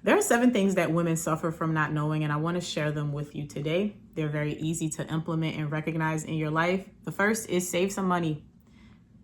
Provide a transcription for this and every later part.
There are 7 things that women suffer from not knowing, and I want to share them with you today. They're very easy to implement and recognize in your life. The first is save some money.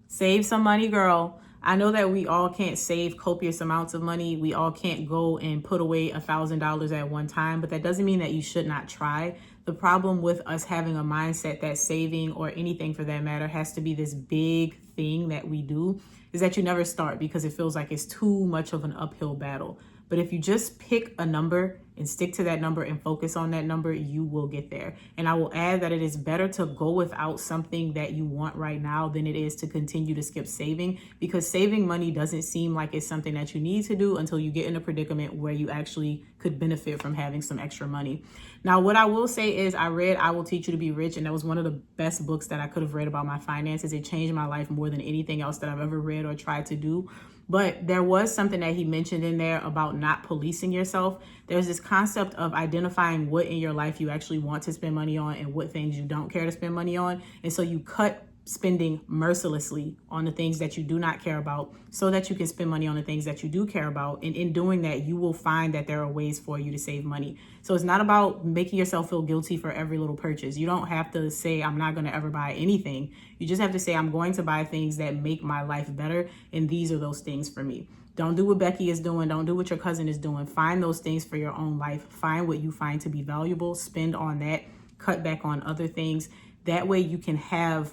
Save some money, girl. I know that we all can't save copious amounts of money. We all can't go and put away $1,000 at one time, but that doesn't mean that you should not try. The problem with us having a mindset that saving, or anything for that matter, has to be this big thing that we do is that you never start because it feels like it's too much of an uphill battle. But if you just pick a number and stick to that number and focus on that number, you will get there. And I will add that it is better to go without something that you want right now than it is to continue to skip saving, because saving money doesn't seem like it's something that you need to do until you get in a predicament where you actually could benefit from having some extra money. Now, what I will say is I read I Will Teach You to Be Rich, and that was one of the best books that I could have read about my finances. It changed my life more than anything else that I've ever read or tried to do. But there was something that he mentioned in there about not policing yourself. There's this concept of identifying what in your life you actually want to spend money on and what things you don't care to spend money on. And so you cut spending mercilessly on the things that you do not care about so that you can spend money on the things that you do care about. And in doing that, you will find that there are ways for you to save money. So it's not about making yourself feel guilty for every little purchase. You don't have to say, I'm not going to ever buy anything. You just have to say, I'm going to buy things that make my life better. And these are those things for me. Don't do what Becky is doing. Don't do what your cousin is doing. Find those things for your own life. Find what you find to be valuable. Spend on that. Cut back on other things. That way you can have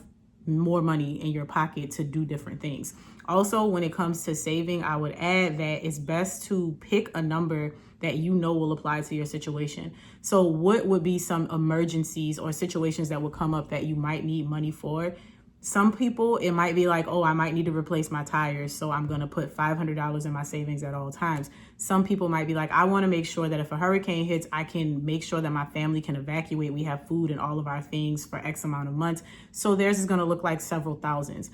more money in your pocket to do different things. Also, when it comes to saving, I would add that it's best to pick a number that you know will apply to your situation. So what would be some emergencies or situations that would come up that you might need money for? Some people, it might be like, oh, I might need to replace my tires, so I'm going to put $500 in my savings at all times. Some people might be like, I want to make sure that if a hurricane hits, I can make sure that my family can evacuate. We have food and all of our things for X amount of months. So theirs is going to look like several thousands.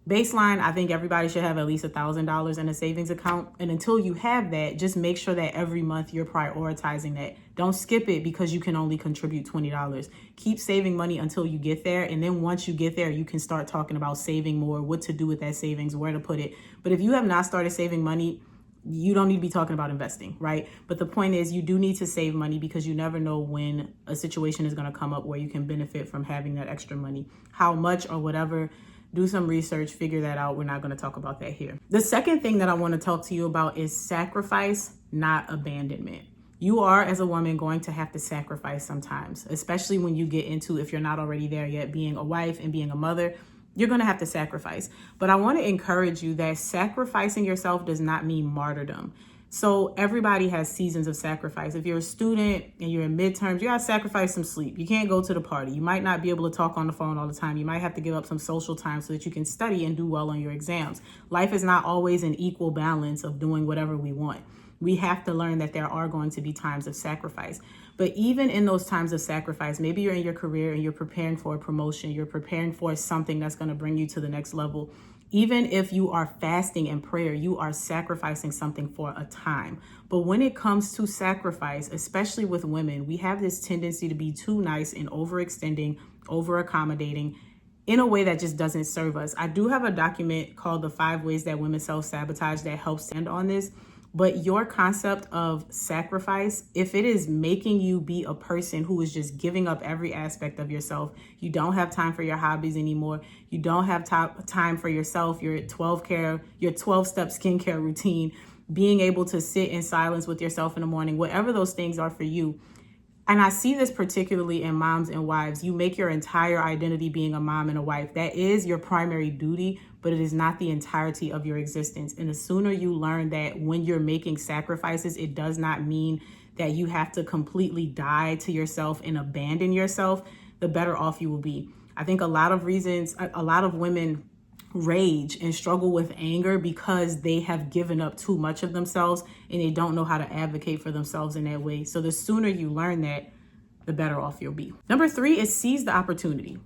Baseline, I think everybody should have at least $1,000 in a savings account. And until you have that, just make sure that every month you're prioritizing that. Don't skip it because you can only contribute $20. Keep saving money until you get there. And then once you get there, you can start talking about saving more, what to do with that savings, where to put it. But if you have not started saving money, you don't need to be talking about investing, right? But the point is, you do need to save money because you never know when a situation is going to come up where you can benefit from having that extra money. How much or whatever. Do some research, figure that out. We're not going to talk about that here. The second thing that I want to talk to you about is sacrifice, not abandonment. You are, as a woman, going to have to sacrifice sometimes, especially when you get into, if you're not already there yet, being a wife and being a mother. You're going to have to sacrifice. But I want to encourage you that sacrificing yourself does not mean martyrdom. So everybody has seasons of sacrifice. If you're a student and you're in midterms, you got to sacrifice some sleep. You can't go to the party. You might not be able to talk on the phone all the time. You might have to give up some social time so that you can study and do well on your exams. Life is not always an equal balance of doing whatever we want. We have to learn that there are going to be times of sacrifice. But even in those times of sacrifice, maybe you're in your career and you're preparing for a promotion, you're preparing for something that's going to bring you to the next level. Even if you are fasting in prayer, you are sacrificing something for a time. But when it comes to sacrifice, especially with women, we have this tendency to be too nice and overextending, over accommodating in a way that just doesn't serve us. I do have a document called The 5 Ways That Women Self-Sabotage that helps stand on this. But your concept of sacrifice, if it is making you be a person who is just giving up every aspect of yourself, you don't have time for your hobbies anymore. You don't have time for yourself, your 12-step skincare routine, being able to sit in silence with yourself in the morning, whatever those things are for you. And I see this particularly in moms and wives. You make your entire identity being a mom and a wife. That is your primary duty, but it is not the entirety of your existence. And the sooner you learn that when you're making sacrifices, it does not mean that you have to completely die to yourself and abandon yourself, the better off you will be. I think a lot of women rage and struggle with anger because they have given up too much of themselves and they don't know how to advocate for themselves in that way. So the sooner you learn that, the better off you'll be. Number 3 is seize the opportunity.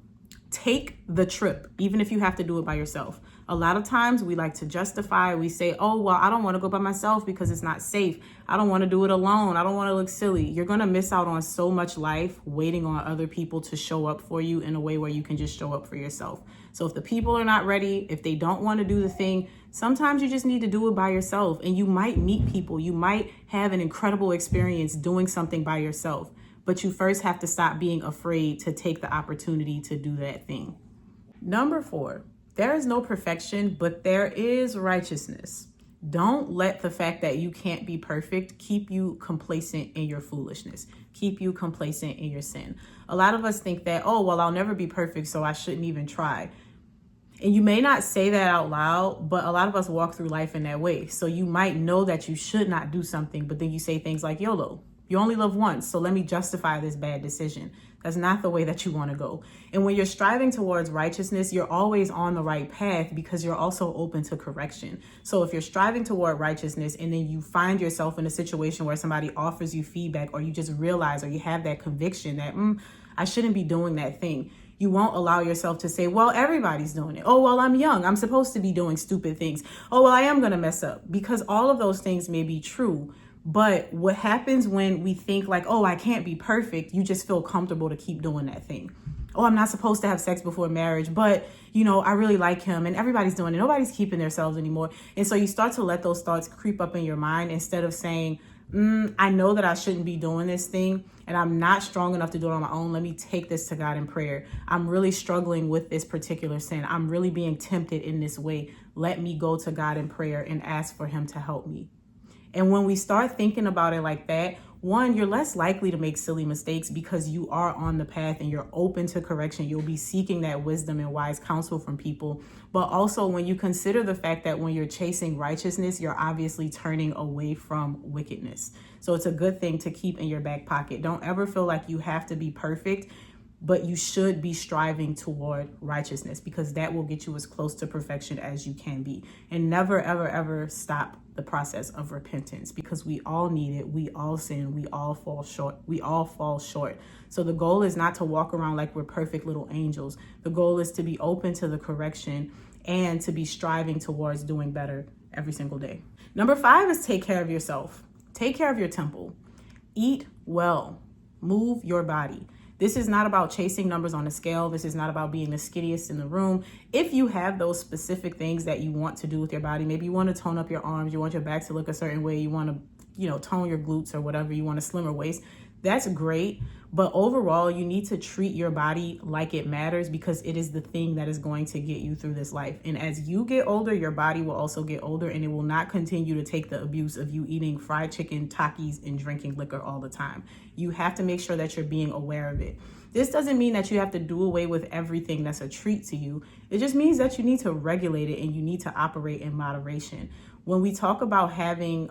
Take the trip, even if you have to do it by yourself. A lot of times we like to justify, we say, oh, well, I don't want to go by myself because it's not safe. I don't want to do it alone. I don't want to look silly. You're going to miss out on so much life waiting on other people to show up for you in a way where you can just show up for yourself. So if the people are not ready, if they don't want to do the thing, Sometimes you just need to do it by yourself, and you might meet people. You might have an incredible experience doing something by yourself, but you first have to stop being afraid to take the opportunity to do that thing. Number 4, there is no perfection, but there is righteousness. Don't let the fact that you can't be perfect keep you complacent in your foolishness, keep you complacent in your sin. A lot of us think that, oh, well, I'll never be perfect, so I shouldn't even try. And you may not say that out loud, but a lot of us walk through life in that way. So you might know that you should not do something, but then you say things like YOLO. You only live once, so let me justify this bad decision. That's not the way that you want to go. And when you're striving towards righteousness, you're always on the right path because you're also open to correction. So if you're striving toward righteousness and then you find yourself in a situation where somebody offers you feedback, or you just realize, or you have that conviction that I shouldn't be doing that thing, you won't allow yourself to say, well, everybody's doing it. Oh, well, I'm young. I'm supposed to be doing stupid things. Oh, well, I am going to mess up, because all of those things may be true. But what happens when we think like, oh, I can't be perfect, you just feel comfortable to keep doing that thing. Oh, I'm not supposed to have sex before marriage, but I really like him and everybody's doing it. Nobody's keeping themselves anymore. And so you start to let those thoughts creep up in your mind instead of saying, I know that I shouldn't be doing this thing and I'm not strong enough to do it on my own. Let me take this to God in prayer. I'm really struggling with this particular sin. I'm really being tempted in this way. Let me go to God in prayer and ask for him to help me. And when we start thinking about it like that, one, you're less likely to make silly mistakes because you are on the path and you're open to correction. You'll be seeking that wisdom and wise counsel from people. But also when you consider the fact that when you're chasing righteousness, you're obviously turning away from wickedness. So it's a good thing to keep in your back pocket. Don't ever feel like you have to be perfect, but you should be striving toward righteousness because that will get you as close to perfection as you can be. And never, ever, ever stop the process of repentance because we all need it. We all sin. We all fall short. We all fall short. So the goal is not to walk around like we're perfect little angels. The goal is to be open to the correction and to be striving towards doing better every single day. Number 5 is take care of yourself. Take care of your temple. Eat well. Move your body. This is not about chasing numbers on a scale. This is not about being the skinniest in the room. If you have those specific things that you want to do with your body, maybe you want to tone up your arms, you want your back to look a certain way, you want to, tone your glutes or whatever, you want a slimmer waist, that's great. But overall, you need to treat your body like it matters because it is the thing that is going to get you through this life. And as you get older, your body will also get older and it will not continue to take the abuse of you eating fried chicken, Takis, and drinking liquor all the time. You have to make sure that you're being aware of it. This doesn't mean that you have to do away with everything that's a treat to you. It just means that you need to regulate it and you need to operate in moderation. When we talk about having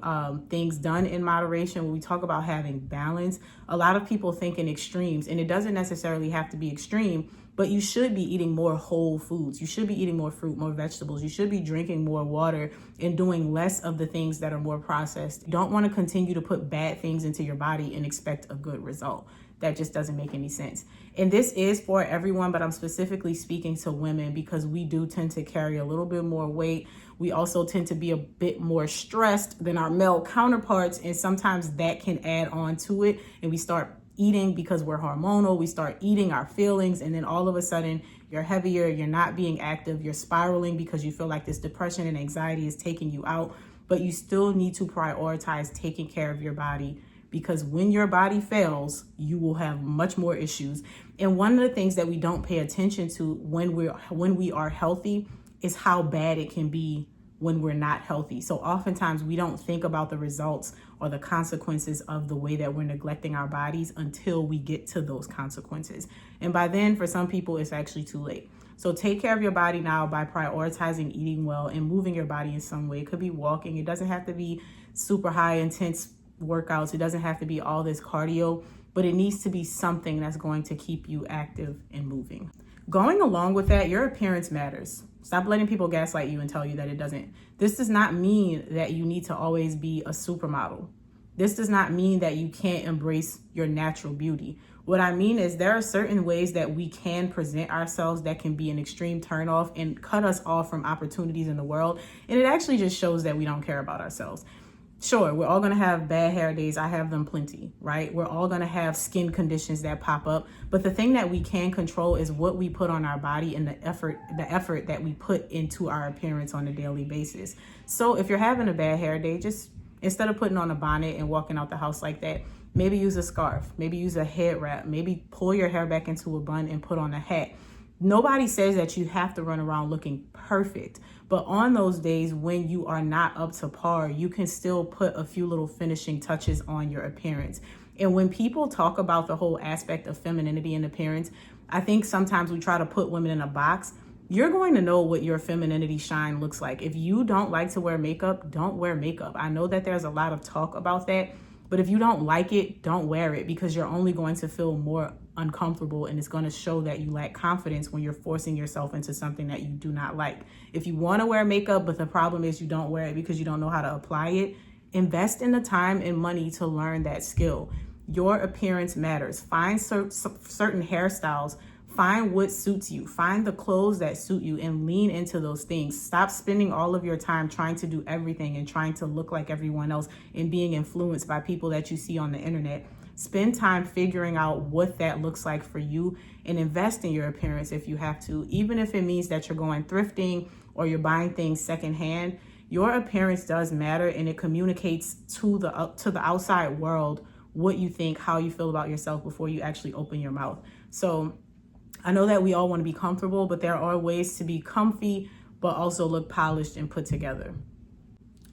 things done in moderation, when we talk about having balance, a lot of people think in extremes, and it doesn't necessarily have to be extreme, but you should be eating more whole foods. You should be eating more fruit, more vegetables. You should be drinking more water and doing less of the things that are more processed. You don't want to continue to put bad things into your body and expect a good result. That just doesn't make any sense. And this is for everyone, but I'm specifically speaking to women because we do tend to carry a little bit more weight. We also tend to be a bit more stressed than our male counterparts. And sometimes that can add on to it. And we start eating because we're hormonal. We start eating our feelings. And then all of a sudden you're heavier. You're not being active. You're spiraling because you feel like this depression and anxiety is taking you out. But you still need to prioritize taking care of your body, because when your body fails, you will have much more issues. And one of the things that we don't pay attention to when we are healthy is how bad it can be when we're not healthy. So oftentimes we don't think about the results or the consequences of the way that we're neglecting our bodies until we get to those consequences. And by then, for some people, it's actually too late. So take care of your body now by prioritizing eating well and moving your body in some way. It could be walking. It doesn't have to be super high intense workouts. It doesn't have to be all this cardio, but it needs to be something that's going to keep you active and moving. Going along with that, your appearance matters. Stop letting people gaslight you and tell you that it doesn't. This does not mean that you need to always be a supermodel. This does not mean that you can't embrace your natural beauty. What I mean is there are certain ways that we can present ourselves that can be an extreme turnoff and cut us off from opportunities in the world. And it actually just shows that we don't care about ourselves. Sure, we're all going to have bad hair days. I have them plenty, right? We're all going to have skin conditions that pop up. But the thing that we can control is what we put on our body and the effort that we put into our appearance on a daily basis. So if you're having a bad hair day, just instead of putting on a bonnet and walking out the house like that, maybe use a scarf, maybe use a head wrap, maybe pull your hair back into a bun and put on a hat. Nobody says that you have to run around looking perfect, but on those days when you are not up to par, you can still put a few little finishing touches on your appearance. And when people talk about the whole aspect of femininity and appearance, I think sometimes we try to put women in a box. You're going to know what your femininity shine looks like. If you don't like to wear makeup, don't wear makeup. I know that there's a lot of talk about that, but if you don't like it, don't wear it, because you're only going to feel more uncomfortable, and it's going to show that you lack confidence when you're forcing yourself into something that you do not like. If you want to wear makeup, but the problem is you don't wear it because you don't know how to apply it, invest in the time and money to learn that skill. Your appearance matters. Find certain hairstyles. Find what suits you. Find the clothes that suit you and lean into those things. Stop spending all of your time trying to do everything and trying to look like everyone else and being influenced by people that you see on the internet. Spend time figuring out what that looks like for you and invest in your appearance if you have to. Even if it means that you're going thrifting or you're buying things secondhand, your appearance does matter, and it communicates to the outside world what you think, how you feel about yourself before you actually open your mouth. So I know that we all want to be comfortable, but there are ways to be comfy, but also look polished and put together.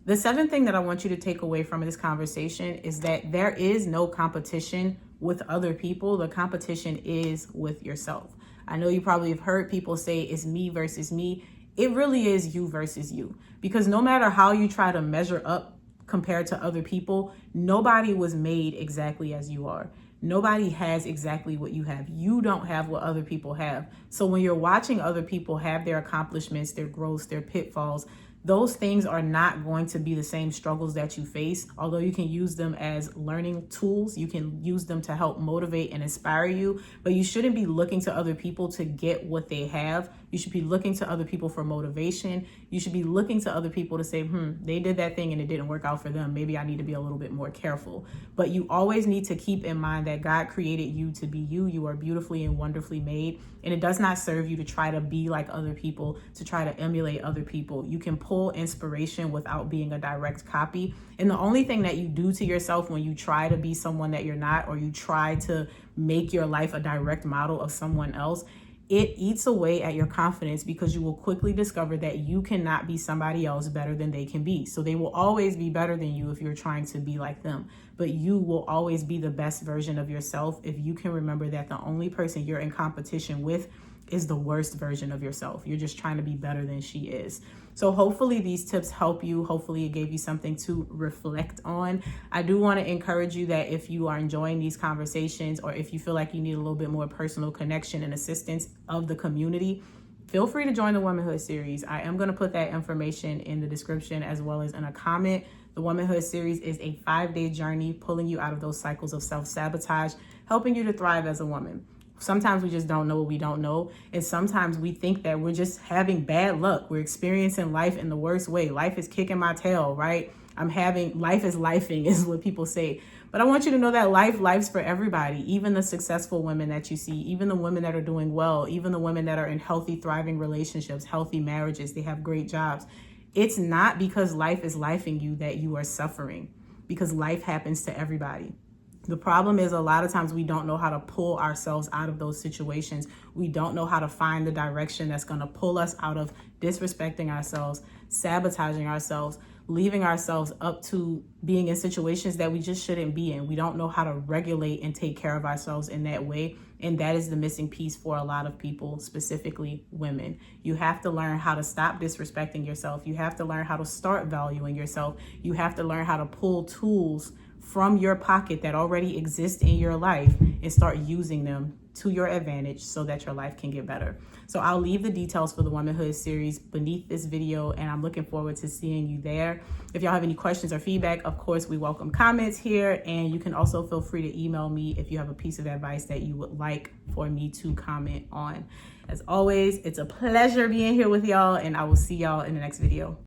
The seventh thing that I want you to take away from this conversation is that there is no competition with other people. The competition is with yourself. I know you probably have heard people say it's me versus me. It really is you versus you, because no matter how you try to measure up compared to other people, nobody was made exactly as you are. Nobody has exactly what you have. You don't have what other people have. So when you're watching other people have their accomplishments, their growths, their pitfalls, those things are not going to be the same struggles that you face. Although you can use them as learning tools, you can use them to help motivate and inspire you, but you shouldn't be looking to other people to get what they have. You should be looking to other people for motivation. You should be looking to other people to say, they did that thing and it didn't work out for them. Maybe I need to be a little bit more careful. But you always need to keep in mind that God created you to be you. You are beautifully and wonderfully made. And it does not serve you to try to be like other people, to try to emulate other people. You can pull inspiration without being a direct copy. And the only thing that you do to yourself when you try to be someone that you're not, or you try to make your life a direct model of someone else, it eats away at your confidence, because you will quickly discover that you cannot be somebody else better than they can be. So they will always be better than you if you're trying to be like them, but you will always be the best version of yourself if you can remember that the only person you're in competition with is the worst version of yourself. You're just trying to be better than she is. So hopefully these tips help you. Hopefully it gave you something to reflect on. I do want to encourage you that if you are enjoying these conversations, or if you feel like you need a little bit more personal connection and assistance of the community, feel free to join the Womanhood Series. I am going to put that information in the description as well as in a comment. The Womanhood Series is a 5-day journey pulling you out of those cycles of self-sabotage, helping you to thrive as a woman. Sometimes we just don't know what we don't know. And sometimes we think that we're just having bad luck. We're experiencing life in the worst way. Life is kicking my tail, right? Life is lifing is what people say. But I want you to know that life's for everybody, even the successful women that you see, even the women that are doing well, even the women that are in healthy, thriving relationships, healthy marriages, they have great jobs. It's not because life is lifing you that you are suffering, because life happens to everybody. The problem is a lot of times we don't know how to pull ourselves out of those situations. We don't know how to find the direction that's going to pull us out of disrespecting ourselves, sabotaging ourselves, leaving ourselves up to being in situations that we just shouldn't be in. We don't know how to regulate and take care of ourselves in that way. And that is the missing piece for a lot of people, specifically women. You have to learn how to stop disrespecting yourself. You have to learn how to start valuing yourself. You have to learn how to pull tools from your pocket that already exist in your life and start using them to your advantage so that your life can get better. So I'll leave the details for the Womanhood Series beneath this video, and I'm looking forward to seeing you there. If y'all have any questions or feedback, of course, we welcome comments here, and you can also feel free to email me if you have a piece of advice that you would like for me to comment on. As always, it's a pleasure being here with y'all, and I will see y'all in the next video.